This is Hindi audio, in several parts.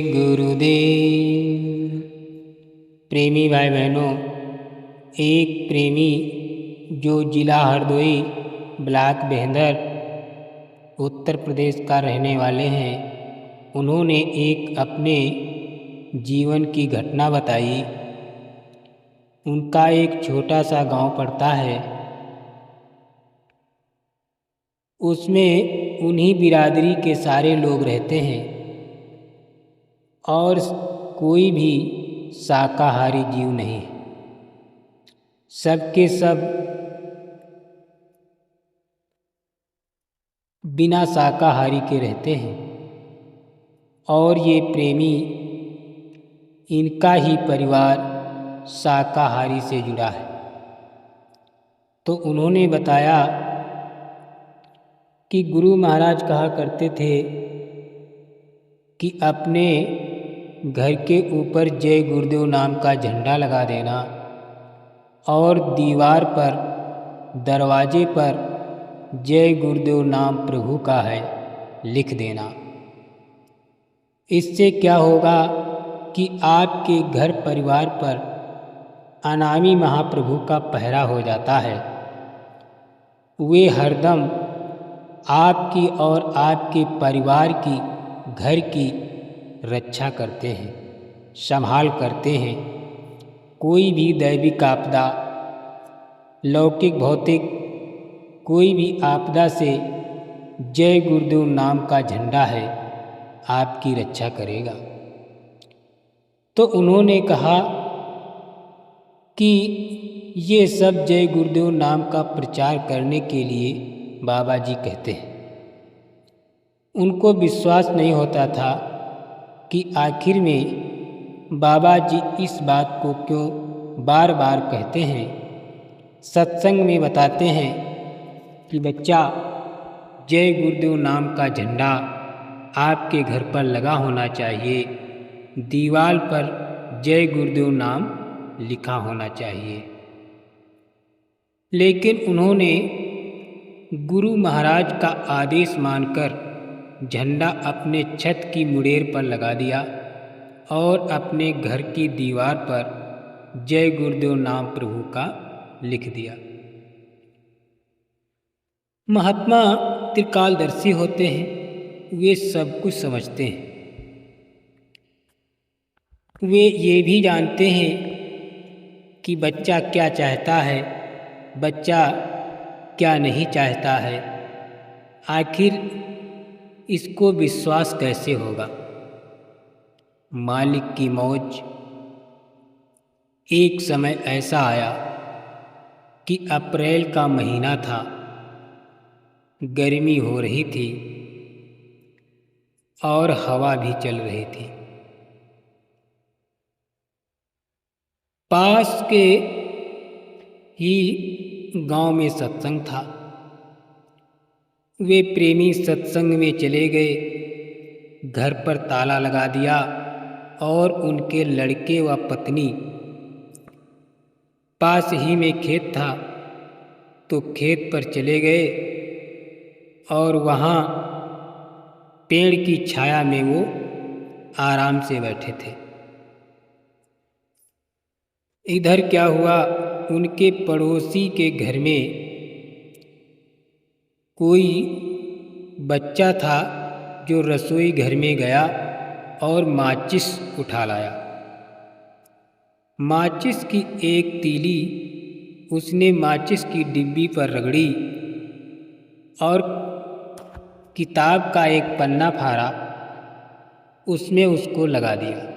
गुरुदेव। प्रेमी भाई बहनों, एक प्रेमी जो जिला हरदोई, ब्लॉक बेहंदर, उत्तर प्रदेश का रहने वाले हैं, उन्होंने एक अपने जीवन की घटना बताई। उनका एक छोटा सा गांव पड़ता है, उसमें उन्हीं बिरादरी के सारे लोग रहते हैं और कोई भी शाकाहारी जीव नहीं है। सबके सब बिना शाकाहारी के रहते हैं और ये प्रेमी, इनका ही परिवार शाकाहारी से जुड़ा है। तो उन्होंने बताया कि गुरु महाराज कहा करते थे कि अपने घर के ऊपर जय गुरुदेव नाम का झंडा लगा देना और दीवार पर, दरवाजे पर जय गुरुदेव नाम प्रभु का है लिख देना। इससे क्या होगा कि आपके घर परिवार पर अनामी महाप्रभु का पहरा हो जाता है। वे हरदम आपकी और आपके परिवार की, घर की रक्षा करते हैं, संभाल करते हैं। कोई भी दैविक आपदा, लौकिक भौतिक कोई भी आपदा से जय गुरुदेव नाम का झंडा है आपकी रक्षा करेगा। तो उन्होंने कहा कि ये सब जय गुरुदेव नाम का प्रचार करने के लिए बाबा जी कहते हैं। उनको विश्वास नहीं होता था कि आखिर में बाबा जी इस बात को क्यों बार बार कहते हैं। सत्संग में बताते हैं कि बच्चा, जय गुरुदेव नाम का झंडा आपके घर पर लगा होना चाहिए, दीवार पर जय गुरुदेव नाम लिखा होना चाहिए। लेकिन उन्होंने गुरु महाराज का आदेश मानकर झंडा अपने छत की मुड़ेर पर लगा दिया और अपने घर की दीवार पर जय गुरुदेव नाम प्रभु का लिख दिया। महात्मा त्रिकालदर्शी होते हैं, वे सब कुछ समझते हैं। वे ये भी जानते हैं कि बच्चा क्या चाहता है, बच्चा क्या नहीं चाहता है। आखिर इसको विश्वास कैसे होगा। मालिक की मौज। एक समय ऐसा आया कि अप्रैल का महीना था, गर्मी हो रही थी और हवा भी चल रही थी। पास के ही गांव में सत्संग था। वे प्रेमी सत्संग में चले गए, घर पर ताला लगा दिया और उनके लड़के व पत्नी, पास ही में खेत था तो खेत पर चले गए और वहाँ पेड़ की छाया में वो आराम से बैठे थे। इधर क्या हुआ, उनके पड़ोसी के घर में कोई बच्चा था जो रसोई घर में गया और माचिस उठा लाया। माचिस की एक तीली उसने माचिस की डिब्बी पर रगड़ी और किताब का एक पन्ना फाड़ा, उसमें उसको लगा दिया।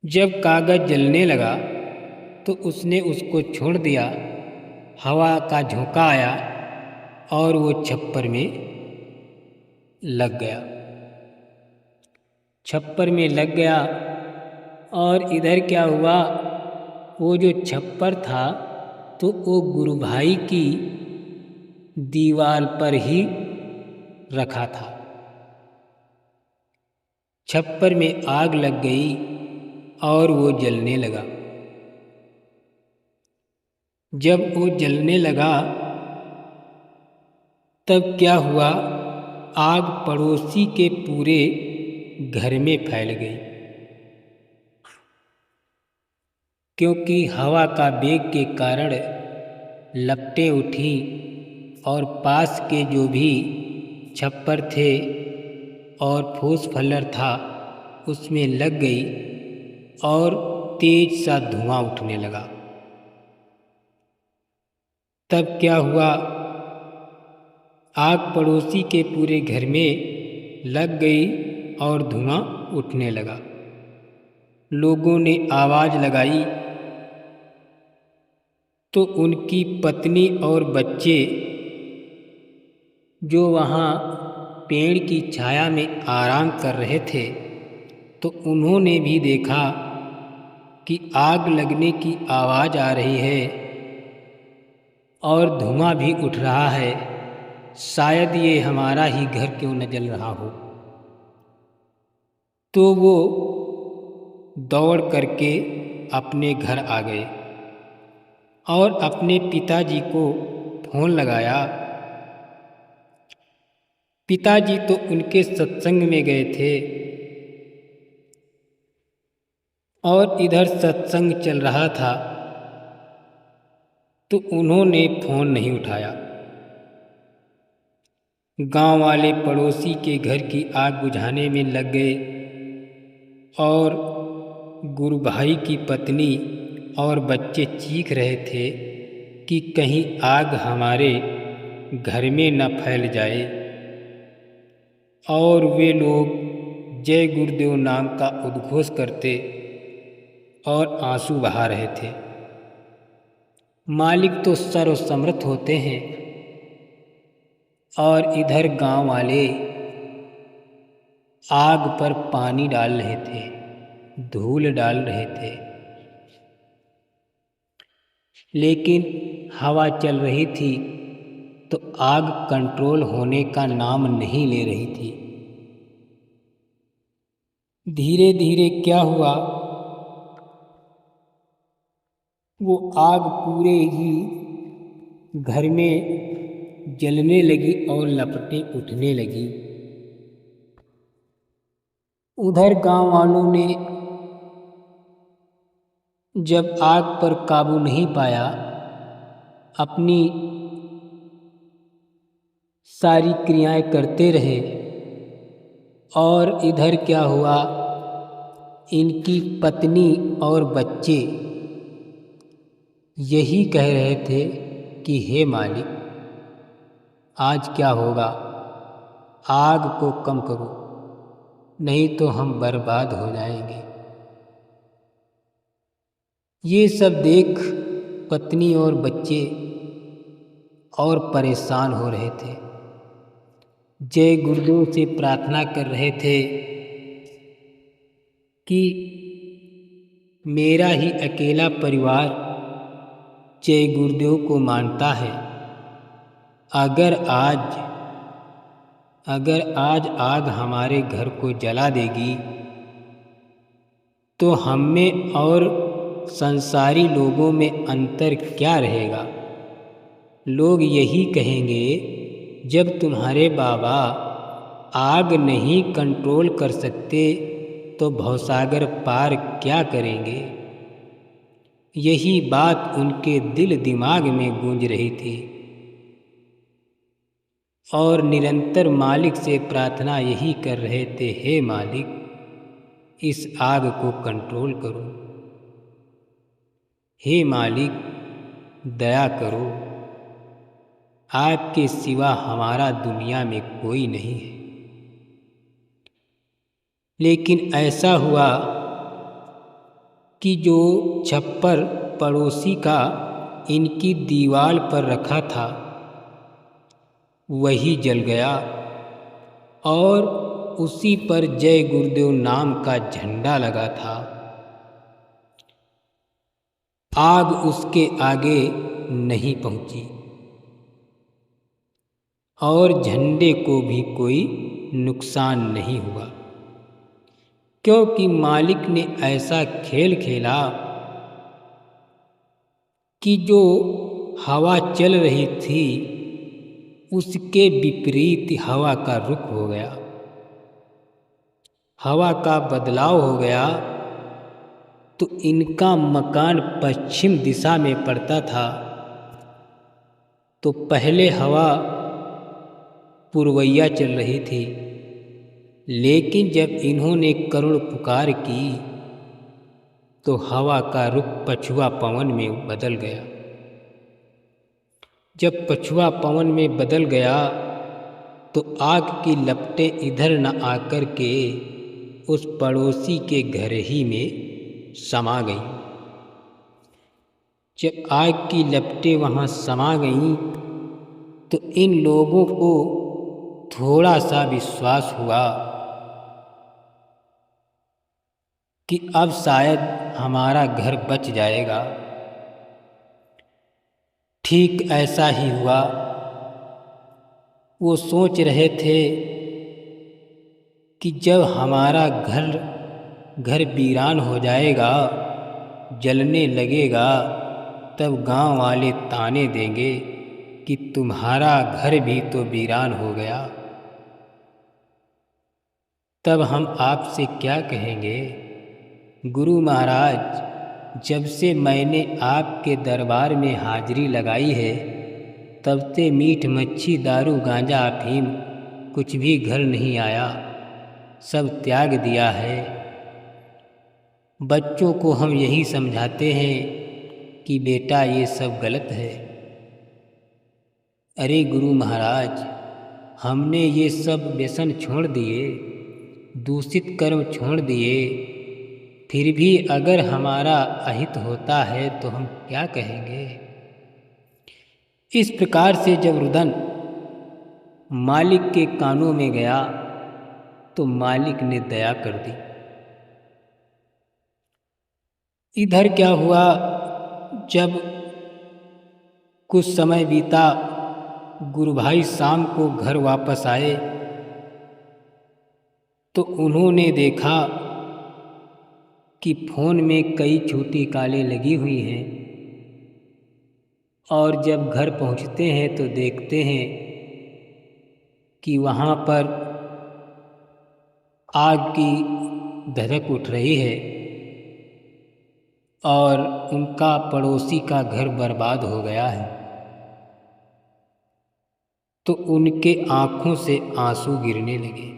जब कागज जलने लगा तो उसने उसको छोड़ दिया। हवा का झोंका आया और वो छप्पर में लग गया। छप्पर में लग गया और इधर क्या हुआ, वो जो छप्पर था तो वो गुरु भाई की दीवार पर ही रखा था। छप्पर में आग लग गई और वो जलने लगा। जब वो जलने लगा तब क्या हुआ आग पड़ोसी के पूरे घर में फैल गई, क्योंकि हवा का वेग के कारण लपटें उठी और पास के जो भी छप्पर थे और फूस फल्लर था उसमें लग गई और तेज सा धुआं उठने लगा। तब क्या हुआ, आग पड़ोसी के पूरे घर में लग गई और धुआं उठने लगा। लोगों ने आवाज़ लगाई तो उनकी पत्नी और बच्चे जो वहाँ पेड़ की छाया में आराम कर रहे थे, तो उन्होंने भी देखा कि आग लगने की आवाज़ आ रही है और धुआं भी उठ रहा है। शायद ये हमारा ही घर क्यों न जल रहा हो। तो वो दौड़ करके अपने घर आ गए और अपने पिताजी को फोन लगाया। पिताजी तो उनके सत्संग में गए थे और इधर सत्संग चल रहा था, तो उन्होंने फोन नहीं उठाया। गांव वाले पड़ोसी के घर की आग बुझाने में लग गए और गुरु भाई की पत्नी और बच्चे चीख रहे थे कि कहीं आग हमारे घर में न फैल जाए। और वे लोग जय गुरुदेव नाम का उद्घोष करते और आंसू बहा रहे थे। मालिक तो सर्वसमर्थ होते हैं और इधर गांव वाले आग पर पानी डाल रहे थे, धूल डाल रहे थे, लेकिन हवा चल रही थी तो आग कंट्रोल होने का नाम नहीं ले रही थी। धीरे धीरे क्या हुआ, वो आग पूरे ही घर में जलने लगी और लपटें उठने लगी। उधर गांव वालों ने जब आग पर काबू नहीं पाया, अपनी सारी क्रियाएं करते रहे। और इधर क्या हुआ, इनकी पत्नी और बच्चे यही कह रहे थे कि हे मालिक, आज क्या होगा, आग को कम करो, नहीं तो हम बर्बाद हो जाएंगे। ये सब देख पत्नी और बच्चे और परेशान हो रहे थे। जय गुरुदेव से प्रार्थना कर रहे थे कि मेरा ही अकेला परिवार जय गुरुदेव को मानता है। अगर आज आग हमारे घर को जला देगी तो हम में और संसारी लोगों में अंतर क्या रहेगा। लोग यही कहेंगे, जब तुम्हारे बाबा आग नहीं कंट्रोल कर सकते तो भवसागर पार क्या करेंगे। यही बात उनके दिल दिमाग में गूंज रही थी और निरंतर मालिक से प्रार्थना यही कर रहे थे, हे मालिक, इस आग को कंट्रोल करो, हे मालिक दया करो, आपके सिवा हमारा दुनिया में कोई नहीं है। लेकिन ऐसा हुआ कि जो छप्पर पड़ोसी का इनकी दीवार पर रखा था वही जल गया और उसी पर जय गुरुदेव नाम का झंडा लगा था। आग उसके आगे नहीं पहुंची और झंडे को भी कोई नुकसान नहीं हुआ, क्योंकि मालिक ने ऐसा खेल खेला कि जो हवा चल रही थी उसके विपरीत हवा का रुख हो गया, हवा का बदलाव हो गया। तो इनका मकान पश्चिम दिशा में पड़ता था, तो पहले हवा पूर्वैया चल रही थी, लेकिन जब इन्होंने करुण पुकार की तो हवा का रुख पछुआ पवन में बदल गया। जब पछुआ पवन में बदल गया तो आग की लपटें इधर न आकर के उस पड़ोसी के घर ही में समा गईं। जब आग की लपटें वहाँ समा गईं तो इन लोगों को थोड़ा सा विश्वास हुआ कि अब शायद हमारा घर बच जाएगा। ठीक ऐसा ही हुआ। वो सोच रहे थे कि जब हमारा घर वीरान हो जाएगा, जलने लगेगा, तब गांव वाले ताने देंगे कि तुम्हारा घर भी तो वीरान हो गया। तब हम आपसे क्या कहेंगे? गुरु महाराज, जब से मैंने आपके दरबार में हाजिरी लगाई है, तब से मीट मच्छी दारू गांजा अफीम कुछ भी घर नहीं आया, सब त्याग दिया है। बच्चों को हम यही समझाते हैं कि बेटा ये सब गलत है। अरे गुरु महाराज, हमने ये सब व्यसन छोड़ दिए, दूषित कर्म छोड़ दिए, फिर भी अगर हमारा अहित होता है तो हम क्या कहेंगे? इस प्रकार से जब रुदन मालिक के कानों में गया तो मालिक ने दया कर दी। इधर क्या हुआ, जब कुछ समय बीता, गुरु भाई शाम को घर वापस आए तो उन्होंने देखा कि फोन में कई छोटी कालें लगी हुई हैं, और जब घर पहुंचते हैं तो देखते हैं कि वहाँ पर आग की धधक उठ रही है और उनका पड़ोसी का घर बर्बाद हो गया है। तो उनके आँखों से आंसू गिरने लगे।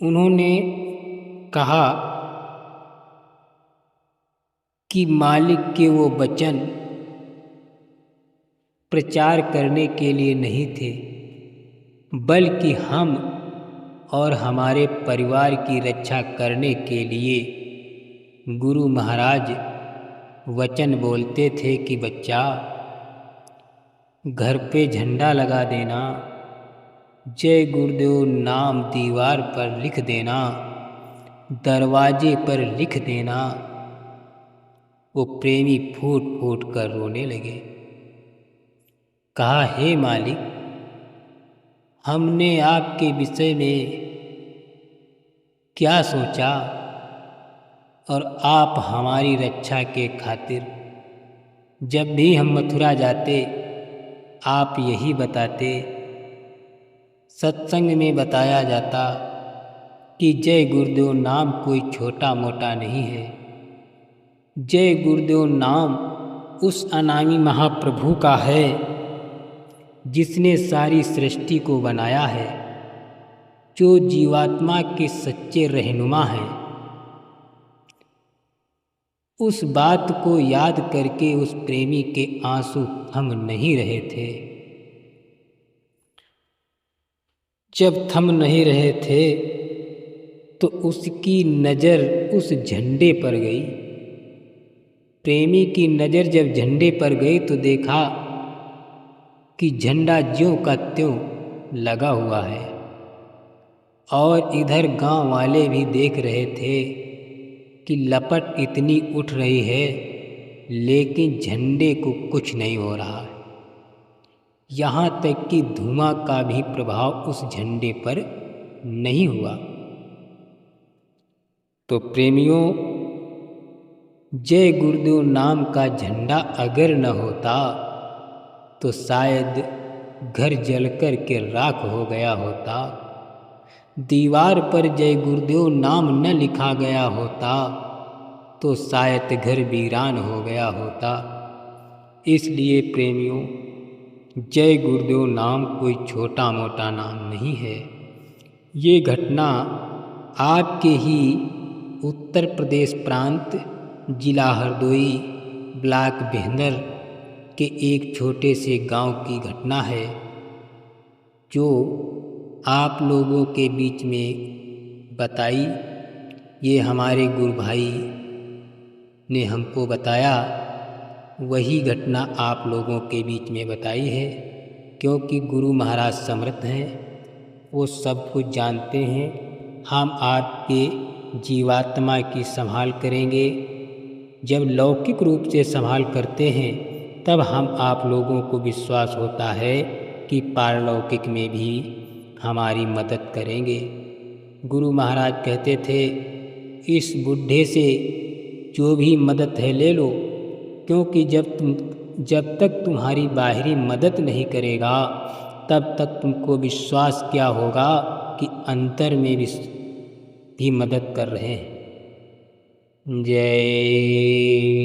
उन्होंने कहा कि मालिक के वो वचन प्रचार करने के लिए नहीं थे, बल्कि हम और हमारे परिवार की रक्षा करने के लिए गुरु महाराज वचन बोलते थे कि बच्चा, घर पे झंडा लगा देना, जय गुरुदेव नाम दीवार पर लिख देना, दरवाजे पर लिख देना। वो प्रेमी फूट फूट कर रोने लगे। कहा, हे मालिक, हमने आपके विषय में क्या सोचा, और आप हमारी रक्षा के खातिर जब भी हम मथुरा जाते आप यही बताते। सत्संग में बताया जाता कि जय गुरुदेव नाम कोई छोटा मोटा नहीं है। जय गुरुदेव नाम उस अनामी महाप्रभु का है जिसने सारी सृष्टि को बनाया है, जो जीवात्मा के सच्चे रहनुमा हैं। उस बात को याद करके उस प्रेमी के आंसू थम नहीं रहे थे। जब थम नहीं रहे थे तो उसकी नज़र उस झंडे पर गई। प्रेमी की नज़र जब झंडे पर गई तो देखा कि झंडा ज्यों का त्यों लगा हुआ है, और इधर गांव वाले भी देख रहे थे कि लपट इतनी उठ रही है लेकिन झंडे को कुछ नहीं हो रहा है। यहाँ तक कि धुआं का भी प्रभाव उस झंडे पर नहीं हुआ। तो प्रेमियों, जय गुरुदेव नाम का झंडा अगर न होता तो शायद घर जलकर के राख हो गया होता। दीवार पर जय गुरुदेव नाम न लिखा गया होता तो शायद घर वीरान हो गया होता। इसलिए प्रेमियों, जय गुरुदेव नाम कोई छोटा मोटा नाम नहीं है। ये घटना आपके ही उत्तर प्रदेश प्रांत जिला हरदोई ब्लॉक भिंदर के एक छोटे से गांव की घटना है, जो आप लोगों के बीच में बताई। ये हमारे गुरु भाई ने हमको बताया, वही घटना आप लोगों के बीच में बताई है। क्योंकि गुरु महाराज समर्थ हैं, वो सब कुछ जानते हैं। हम आपके जीवात्मा की संभाल करेंगे। जब लौकिक रूप से संभाल करते हैं तब हम आप लोगों को विश्वास होता है कि पारलौकिक में भी हमारी मदद करेंगे। गुरु महाराज कहते थे, इस बुढ़े से जो भी मदद है ले लो, क्योंकि जब तक तुम्हारी बाहरी मदद नहीं करेगा तब तक तुमको विश्वास क्या होगा कि अंतर में भी मदद कर रहे हैं। जय